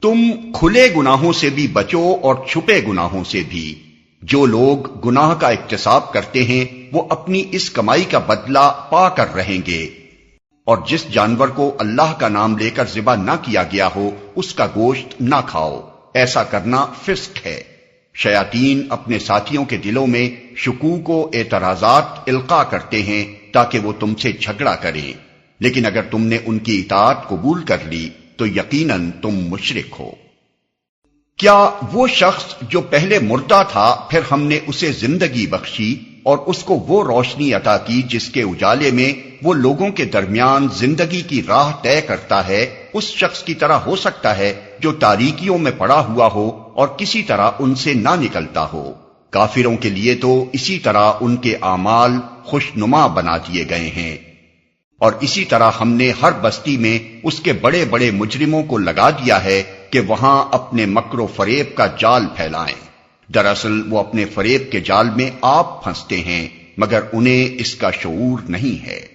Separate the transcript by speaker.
Speaker 1: تم کھلے گناہوں سے بھی بچو اور چھپے گناہوں سے بھی۔ جو لوگ گناہ کا اکتساب کرتے ہیں وہ اپنی اس کمائی کا بدلہ پا کر رہیں گے۔ اور جس جانور کو اللہ کا نام لے کر ذبح نہ کیا گیا ہو اس کا گوشت نہ کھاؤ، ایسا کرنا فسق ہے۔ شیاطین اپنے ساتھیوں کے دلوں میں شکوک و اعتراضات القاء کرتے ہیں تاکہ وہ تم سے جھگڑا کریں، لیکن اگر تم نے ان کی اطاعت قبول کر لی تو یقیناً تم مشرک ہو۔ کیا وہ شخص جو پہلے مردہ تھا پھر ہم نے اسے زندگی بخشی اور اس کو وہ روشنی عطا کی جس کے اجالے میں وہ لوگوں کے درمیان زندگی کی راہ طے کرتا ہے، اس شخص کی طرح ہو سکتا ہے جو تاریکیوں میں پڑا ہوا ہو اور کسی طرح ان سے نہ نکلتا ہو؟ کافروں کے لیے تو اسی طرح ان کے اعمال خوشنما بنا دیے گئے ہیں۔ اور اسی طرح ہم نے ہر بستی میں اس کے بڑے بڑے مجرموں کو لگا دیا ہے کہ وہاں اپنے مکر و فریب کا جال پھیلائیں۔ دراصل وہ اپنے فریب کے جال میں آپ پھنستے ہیں مگر انہیں اس کا شعور نہیں ہے۔